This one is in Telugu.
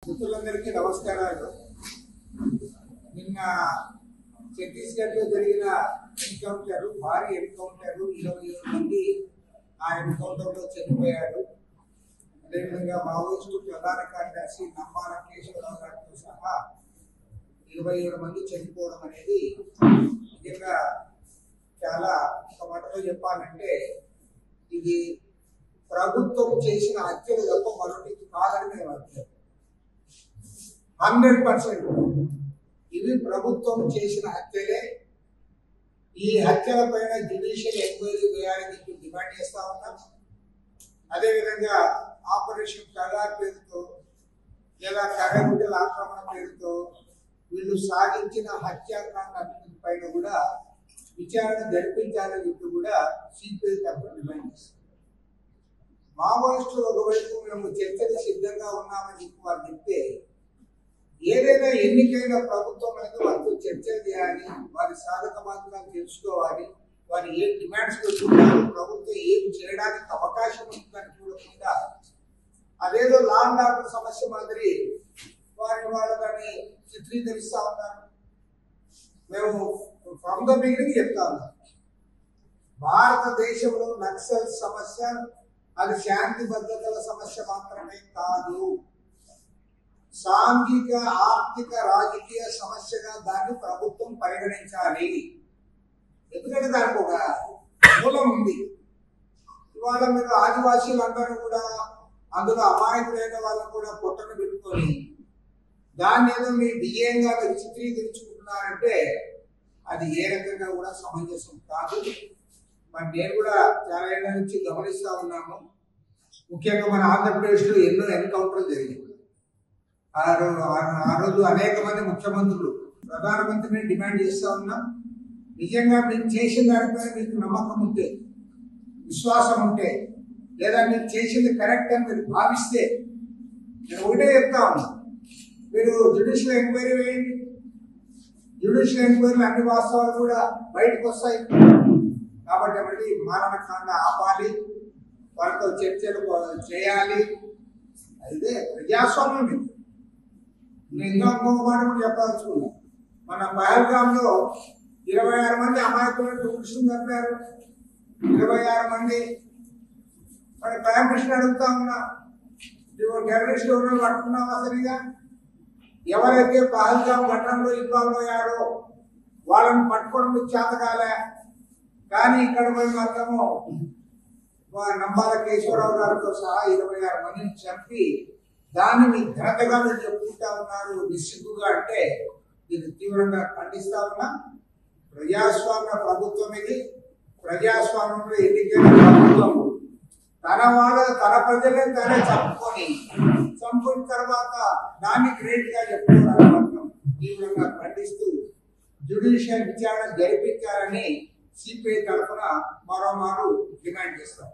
మిత్రులందరికీ నమస్కారాలు. నిన్న ఛత్తీస్గఢ్లో జరిగిన భారీ ఎన్కౌంటర్ 27 మంది ఆ ఎన్కౌంటర్లో చనిపోయారు. అదేవిధంగా మావోయిస్టు ప్రధాన కార్యదర్శి నంబాల కేశవరావు గారితో సహా 27 మంది చనిపోవడం అనేది నిజంగా చాలా ఒక మాటలో చెప్పాలంటే ఇది ప్రభుత్వం చేసిన హత్యలు తప్ప మరొకటి కాదని మేము అర్థం. 100% ఇవి ప్రభుత్వం చేసిన హత్యలే. ఈ హత్యల పైన జ్యుడిషియల్ ఎంక్వైరీ వేయాలని డిమాండ్ చేస్తా ఉన్నాం. అదేవిధంగా ఆపరేషన్ కగార్ పేరుతో లేదా కర్రగుడ్డల ఆక్రమణ పేరుతో వీళ్ళు సాగించిన హత్యాకాండ పైన కూడా విచారణ జరిపించాలని చెప్పి కూడా సిపిఐ తరఫున డిమాండ్ చేస్తాం. మావోయిస్టులు ఒకవైపు మేము చర్చకు సిద్ధంగా ఉన్నామని చెప్పి వారు చెప్తే, ఏదైనా ఎన్నికైన ప్రభుత్వం అనేది వారితో చర్చలు చేయాలి, వారి సాధక బాధకాలు తెలుసుకోవాలి, వారి ఏ డిమాండ్స్ పెట్టుకుంటారు, ప్రభుత్వం ఏమి చేయడానికి అవకాశం ఉంటుందని చూడకుండా అదేదో లా అండ్ ఆర్డర్ సమస్య మాదిరి వాళ్ళని చిత్రీకరిస్తా ఉన్నారు. మేము ఫ్రమ్ ద బిగినింగ్ చెప్తా ఉన్నాం, భారతదేశంలో నక్సల్ సమస్య అది శాంతి భద్రతల సమస్య మాత్రమే కాదు, సాంఘిక ఆర్థిక రాజకీయ సమస్యగా దాన్ని ప్రభుత్వం పరిగణించాలి. ఎందుకంటే దానికి ఒక మూలం ఉంది. ఇవాళ మీరు ఆదివాసీలందరూ కూడా అందులో అమాయకులైన వాళ్ళని కూడా పొట్టను పెట్టుకొని దాన్ని ఏదో మీ విజయంగా మీరు చిత్రీకరించుకుంటున్నారంటే అది ఏ రకంగా కూడా సమంజసం కాదు. మరి నేను కూడా చాలా ఏళ్ళ నుంచి గమనిస్తా ఉన్నాము. ముఖ్యంగా మన ఆంధ్రప్రదేశ్లో ఎన్నో ఎన్కౌంటర్లు జరిగాయి. ఆ రోజు అనేక మంది ముఖ్యమంత్రులు ప్రధానమంత్రిని డిమాండ్ చేస్తా ఉన్నాం, నిజంగా మీరు చేసిన దానిపైన మీకు నమ్మకం ఉంటే, విశ్వాసం ఉంటే, లేదా మీరు చేసింది కరెక్ట్ అని మీరు భావిస్తే నేను ఒకటే చెప్తా ఉన్నా, మీరు జ్యుడిషియల్ ఎంక్వైరీ వేయండి. జ్యుడిషియల్ ఎంక్వైరీలో అన్ని వాస్తవాలు కూడా బయటకు వస్తాయి. కాబట్టి మళ్ళీ మారణకాండ ఆపాలి, వారితో చర్చలు చేయాలి. అయితే ప్రజాస్వామ్యం. నేను ఇంకా ఇంకొక మాట కూడా చెప్పదలుచుకున్నాను. మన పహల్గామ్లో 26 మంది అమాయకులను టూరిస్టులు చంపారు. 26 మంది. మరి ప్రైమ్ మినిస్టర్ అడుగుతా ఉన్నా, నువ్వు టెర్రరిస్ట్ ఎవరు పట్టుకున్నావా? సరిగా ఎవరైతే పహల్గామ్ ఘటనలో ఇన్వాల్వ్ అయ్యారో వాళ్ళని పట్టుకోవడం మీకు చేతకాలే. కానీ ఇక్కడ పోయి మాత్రము నంబాల కేశవరావు గారితో సహా 26 మందిని చంపి దాన్ని మీ ఘనతగా మీరు చెప్పుకుంటా ఉన్నారు నిస్సిగ్గుగా. అంటే దీన్ని తీవ్రంగా ఖండిస్తా ఉన్నా. ప్రజాస్వామ్య ప్రభుత్వం ఇది. ప్రజాస్వామ్యంలో ఎన్నికైన ప్రభుత్వం తన ప్రజలే తనే చంపుకున్న తర్వాత దాన్ని గ్రేట్ గా చెప్పుకోవడానికి మాత్రం తీవ్రంగా ఖండిస్తూ జ్యుడిషియల్ విచారణ జరిపించాలని సిపిఐ తరఫున మరోమారు డిమాండ్ చేస్తాం.